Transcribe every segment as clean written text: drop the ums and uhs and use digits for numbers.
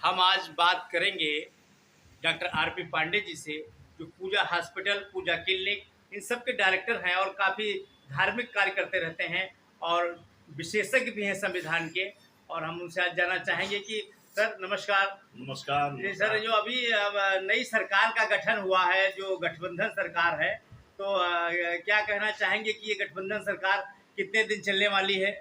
हम आज बात करेंगे डॉक्टर आर.पी. पांडे जी से, जो पूजा हॉस्पिटल, पूजा क्लिनिक, इन सब के डायरेक्टर हैं और काफ़ी धार्मिक कार्य करते रहते हैं और विशेषज्ञ भी हैं संविधान के। और हम उनसे आज जानना चाहेंगे कि सर नमस्कार। नमस्कार, जी सर, नमस्कार। जो अभी अब नई सरकार का गठन हुआ है, जो गठबंधन सरकार है, तो क्या कहना चाहेंगे कि ये गठबंधन सरकार कितने दिन चलने वाली है?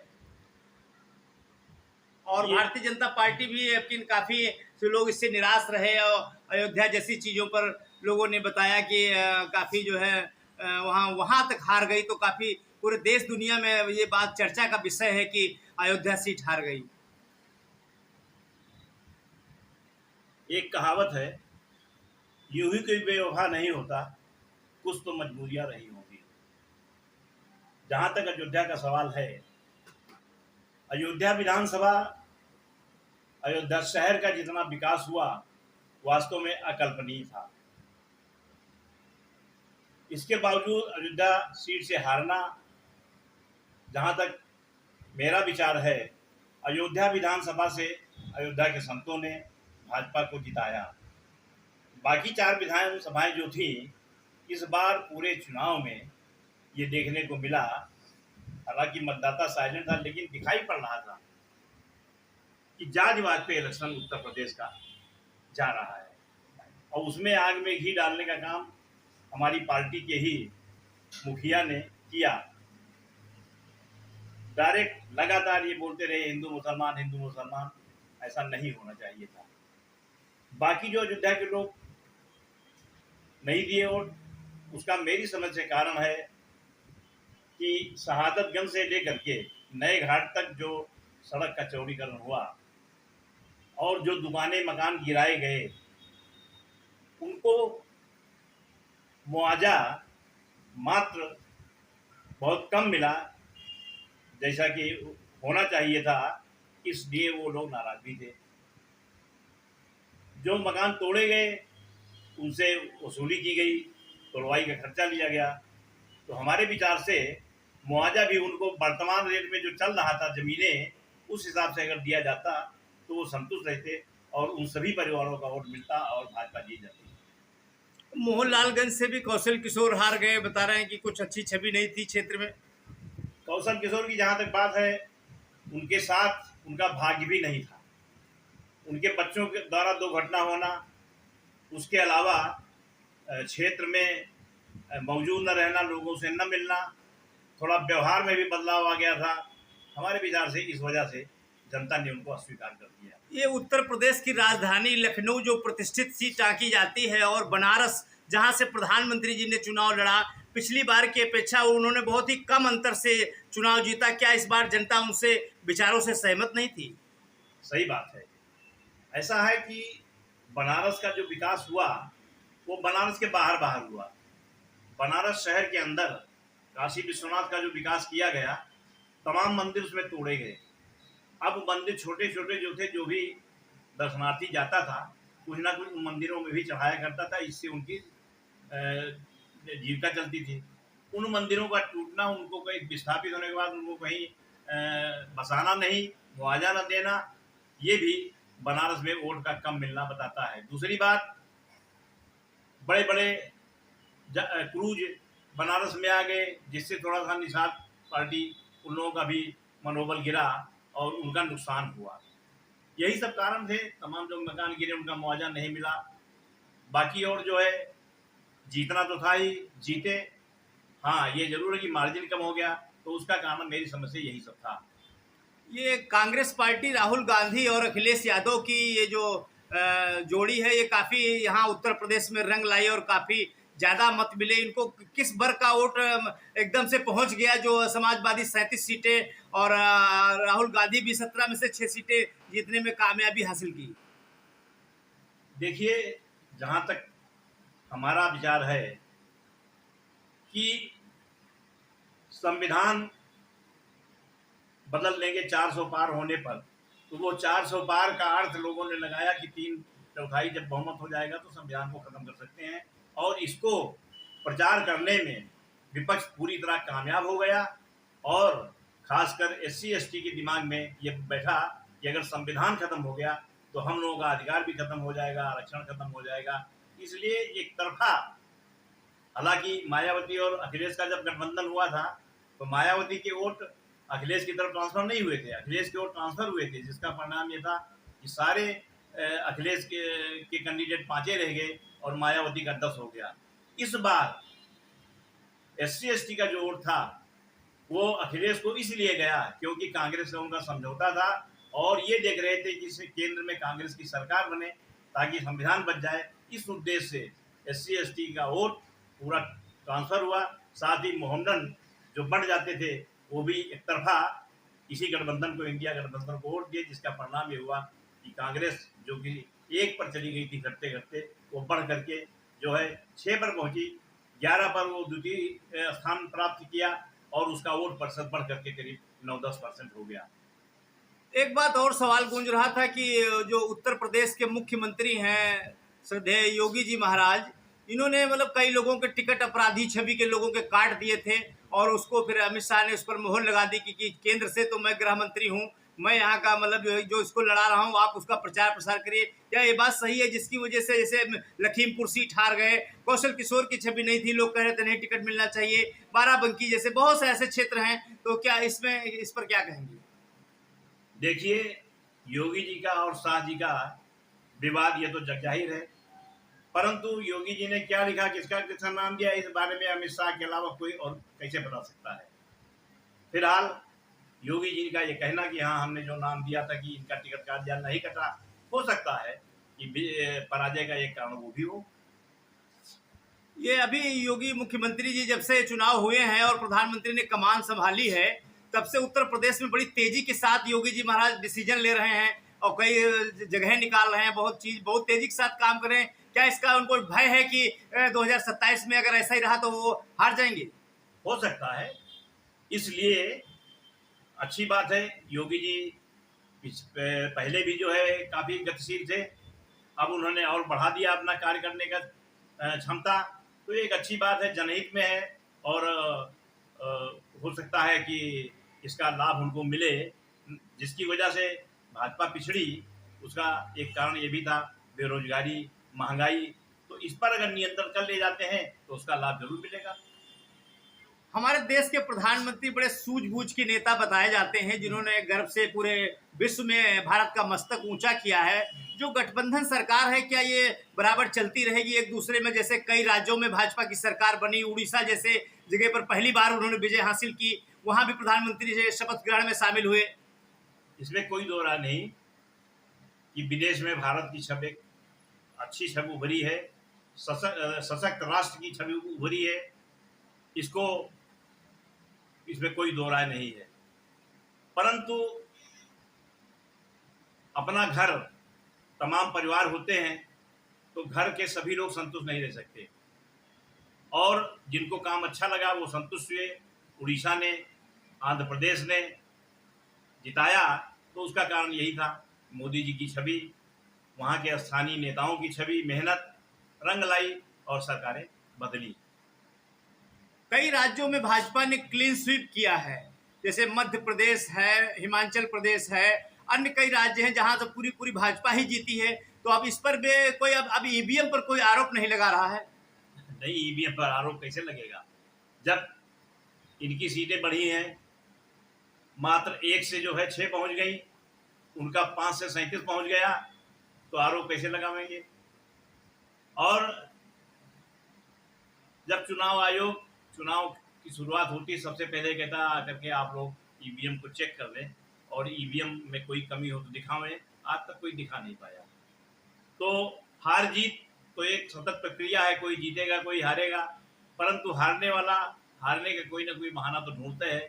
और ये भारतीय जनता पार्टी भी है, लेकिन काफ़ी से लोग इससे निराश रहे और अयोध्या जैसी चीज़ों पर लोगों ने बताया कि काफ़ी जो है वहाँ वहाँ तक हार गई, तो काफ़ी पूरे देश दुनिया में ये बात चर्चा का विषय है कि अयोध्या सीट हार गई। एक कहावत है, यूं ही कोई बेवफा नहीं होता, कुछ तो मजबूरियां रही होंगी। जहां तक अयोध्या का सवाल है, अयोध्या विधानसभा, अयोध्या शहर का जितना विकास हुआ, वास्तव में अकल्पनीय था। इसके बावजूद अयोध्या सीट से हारना, जहां तक मेरा विचार है, अयोध्या विधानसभा से अयोध्या के संतों ने भाजपा को जिताया। बाकी चार विधानसभाएं जो थी, इस बार पूरे चुनाव में ये देखने को मिला, हालांकि मतदाता साइलेंट था, लेकिन दिखाई पड़ रहा था कि जातिवाद पे इलेक्शन उत्तर प्रदेश का जा रहा है। और उसमें आग में घी डालने का काम हमारी पार्टी के ही मुखिया ने किया। डायरेक्ट लगातार ये बोलते रहे हिंदू मुसलमान, हिंदू मुसलमान। ऐसा नहीं होना चाहिए था। बाकी जो अयोध्या के लोग नहीं दिए वोट, उसका मेरी समझ से कारण है कि शहादतगंज से लेकर के नए घाट तक जो सड़क का चौड़ीकरण हुआ और जो दुकानें मकान गिराए गए, उनको मुआवजा मात्र बहुत कम मिला, जैसा कि होना चाहिए था। इसलिए वो लोग नाराज भी थे। जो मकान तोड़े गए, उनसे वसूली की गई, तोड़वाई का खर्चा लिया गया। तो हमारे विचार से मुआवजा भी उनको वर्तमान रेट में जो चल रहा था ज़मीनें, उस हिसाब से अगर दिया जाता तो वो संतुष्ट रहते और उन सभी परिवारों का वोट मिलता और भाजपा जीत जाती। मोहनलालगंज से भी कौशल किशोर हार गए, बता रहे हैं कि कुछ अच्छी छवि नहीं थी क्षेत्र में। कौशल किशोर की जहाँ तक बात है, उनके साथ उनका भाग्य भी नहीं था। उनके बच्चों के द्वारा दो घटना होना, उसके अलावा क्षेत्र में मौजूद न रहना, लोगों से न मिलना, थोड़ा व्यवहार में भी बदलाव आ गया था। हमारे विचार से इस वजह से जनता ने उनको अस्वीकार कर दिया। ये उत्तर प्रदेश की राजधानी लखनऊ जो प्रतिष्ठित सीट आंकी जाती है, और बनारस जहां से प्रधानमंत्री जी ने चुनाव लड़ा, पिछली बार की अपेक्षा उन्होंने बहुत ही कम अंतर से चुनाव जीता। क्या इस बार जनता उनसे विचारों से सहमत नहीं थी? सही बात है। ऐसा है कि बनारस का जो विकास हुआ, वो बनारस के बाहर बाहर हुआ। बनारस शहर के अंदर काशी विश्वनाथ का जो विकास किया गया, तमाम मंदिर उसमें तोड़े गए। अब मंदिर छोटे छोटे जो थे, जो भी दर्शनार्थी जाता था, कुछ ना कुछ उन मंदिरों में भी चढ़ाया करता था। इससे उनकी जीविका चलती थी। उन मंदिरों का टूटना, उनको कहीं विस्थापित होने के बाद उनको कहीं बसाना नहीं, मुआवजा न देना, ये भी बनारस में वोट का कम मिलना बताता है। दूसरी बात, बड़े बड़े क्रूज बनारस में आ गए, जिससे थोड़ा सा निषाद पार्टी, उन लोगों का भी मनोबल गिरा और उनका नुकसान हुआ। यही सब कारण थे। तमाम जो मकान गिरे, उनका मुआवजा नहीं मिला। बाकी और जो है, जीतना तो था ही, जीते। हाँ, ये जरूर है कि मार्जिन कम हो गया, तो उसका कारण मेरी समझ से यही सब था। ये कांग्रेस पार्टी राहुल गांधी और अखिलेश यादव की ये जो जोड़ी है, ये काफ़ी यहाँ उत्तर प्रदेश में रंग लाई और काफ़ी ज़्यादा मत मिले इनको। किस वर्ग का वोट एकदम से पहुँच गया? जो समाजवादी 37 सीटें और राहुल गांधी भी 17 में से 6 सीटें जीतने में कामयाबी हासिल की। देखिए, जहाँ तक हमारा विचार है कि संविधान बदल लेंगे 400 पार होने पर, तो वो 400 पार का अर्थ लोगों ने लगाया कि 3/4 जब बहुमत हो जाएगा तो संविधान को खत्म कर सकते हैं। और इसको प्रचार करने में विपक्ष पूरी तरह कामयाब हो गया। और खासकर SC ST के दिमाग में ये बैठा कि अगर संविधान खत्म हो गया तो हम लोगों का अधिकार भी खत्म हो जाएगा, आरक्षण खत्म हो जाएगा। इसलिए एक तरफा, हालांकि मायावती और अखिलेश का जब गठबंधन हुआ था तो मायावती के वोट अखिलेश की तरफ ट्रांसफर नहीं हुए थे, अखिलेश के वोट ट्रांसफर हुए थे, जिसका परिणाम ये था कि सारे अखिलेश के कैंडिडेट 5 रह गए और मायावती का 10 हो गया। इस बार SC/ST का जो वोट था वो अखिलेश को इसलिए गया क्योंकि कांग्रेस से उनका समझौता था और ये देख रहे थे कि केंद्र में कांग्रेस की सरकार बने ताकि संविधान बच जाए। इस उद्देश्य से SC/ST का वोट पूरा ट्रांसफर हुआ। साथ ही मोहम्मदन जो बढ़ जाते थे वो भी एक तरफा इसी गठबंधन को, इंडिया गठबंधन को वोट दिए, जिसका परिणाम ये हुआ कि कांग्रेस जो कि 1 पर चली गई थी घटते घटते, वो बढ़ करके जो है 6 पर पहुंची, 11 पर वो द्वितीय स्थान प्राप्त किया और उसका वोट प्रतिशत बढ़ करके करीब 9-10% हो गया। एक बात और सवाल गूंज रहा था कि जो उत्तर प्रदेश के मुख्यमंत्री हैं श्रद्धेय योगी जी महाराज, इन्होंने मतलब कई लोगों के टिकट अपराधी छवि के लोगों के काट दिए थे और उसको फिर अमित शाह ने उस पर मोहर लगा दी कि केंद्र से तो मैं गृह मंत्री हूँ, मैं यहाँ का मतलब जो इसको लड़ा रहा हूँ, आप उसका प्रचार प्रसार करिए। क्या ये बात सही है जिसकी वजह से जैसे लखीमपुर सीट हार गए, कौशल किशोर की छवि नहीं थी, लोग कह रहे थे नहीं टिकट मिलना चाहिए, बाराबंकी जैसे बहुत से ऐसे क्षेत्र हैं, तो क्या इसमें इस पर क्या कहेंगे? देखिए, योगी जी का और शाह जी का विवाद ये तो जग जाहिर है, परंतु योगी जी ने क्या लिखा, किसका नाम दिया, इस बारे में अमित शाह के अलावा कोई और कैसे बता सकता है। फिलहाल योगी जी का ये कहना कि हाँ हमने जो नाम दिया था कि इनका टिकट काट दिया, नहीं कटा, हो सकता है कि पराजय का एक कारण वो भी हो। ये अभी योगी मुख्यमंत्री जी जब से चुनाव हुए हैं और प्रधानमंत्री ने कमान संभाली है, तब से उत्तर प्रदेश में बड़ी तेजी के साथ योगी जी महाराज डिसीजन ले रहे हैं और कई जगह निकाल रहे हैं, बहुत तेजी के साथ काम कर रहे हैं। क्या इसका उनको भय है कि 2027 में अगर ऐसा ही रहा तो वो हार जाएंगे? हो सकता है, इसलिए अच्छी बात है। योगी जी पहले भी जो है काफी गतिशील थे, अब उन्होंने और बढ़ा दिया अपना कार्य करने का क्षमता, तो एक अच्छी बात है, जनहित में है और हो सकता है कि इसका लाभ उनको मिले। जिसकी वजह से भाजपा पिछड़ी, उसका एक कारण ये भी था बेरोजगारी, महंगाई, तो इस पर अगर नियंत्रण कर ले जाते हैं तो उसका लाभ जरूर मिलेगा। हमारे देश के प्रधानमंत्री बड़े सूझबूझ के नेता बताए जाते हैं जिन्होंने गर्व से पूरे विश्व में भारत का मस्तक ऊंचा किया है। जो गठबंधन सरकार है क्या ये बराबर चलती रहेगी एक दूसरे में? जैसे कई राज्यों में भाजपा की सरकार बनी, उड़ीसा जैसे जगह पर पहली बार उन्होंने विजय हासिल की, वहां भी प्रधानमंत्री जी शपथ ग्रहण में शामिल हुए। इसमें कोई दो राय नहीं कि विदेश में भारत की छवि अच्छी छवि उभरी है, सशक्त राष्ट्र की छवि उभरी है, इसमें कोई दो राय नहीं है। परंतु अपना घर, तमाम परिवार होते हैं तो घर के सभी लोग संतुष्ट नहीं रह सकते और जिनको काम अच्छा लगा वो संतुष्ट हुए। उड़ीसा ने, आंध्र प्रदेश ने जिताया तो उसका कारण यही था, मोदी जी की छवि, वहाँ के स्थानीय नेताओं की छवि, मेहनत रंग लाई और सरकारें बदली। कई राज्यों में भाजपा ने क्लीन स्वीप किया है, जैसे मध्य प्रदेश है, हिमाचल प्रदेश है, अन्य कई राज्य हैं जहां तो पूरी भाजपा ही जीती है। तो अब इस पर भी कोई अब ईवीएम पर कोई आरोप नहीं लगा रहा है। नहीं, ईवीएम पर आरोप कैसे लगेगा जब इनकी सीटें बढ़ी हैं, मात्र 1 से जो है 6 पहुंच गई, उनका 5 से 37 पहुंच गया, तो आरोप कैसे लगाएंगे? और जब चुनाव आयोग चुनाव की शुरुआत होती है सबसे पहले कहता करके आप लोग ईवीएम को चेक कर लें और ईवीएम में कोई कमी हो तो दिखावें, आज तक कोई दिखा नहीं पाया। तो हार जीत तो एक सतत प्रक्रिया है, कोई जीतेगा कोई हारेगा, परंतु हारने वाला हारने का कोई ना कोई बहाना तो ढूंढते हैं।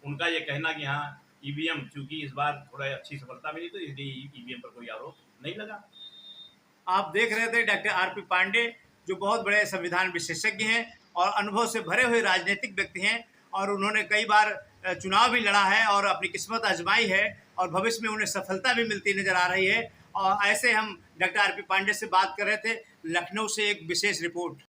उनका ये कहना कि हाँ ईवीएम, चूंकि इस बार थोड़ा अच्छी सफलता मिली तो इसलिए ईवीएम पर कोई आरोप नहीं लगा। आप देख रहे थे डॉक्टर आर.पी. पांडे, जो बहुत बड़े संविधान विशेषज्ञ हैं और अनुभव से भरे हुए राजनीतिक व्यक्ति हैं और उन्होंने कई बार चुनाव भी लड़ा है और अपनी किस्मत आजमाई है और भविष्य में उन्हें सफलता भी मिलती नजर आ रही है। और ऐसे हम डॉक्टर आर.पी. पांडे से बात कर रहे थे। लखनऊ से एक विशेष रिपोर्ट।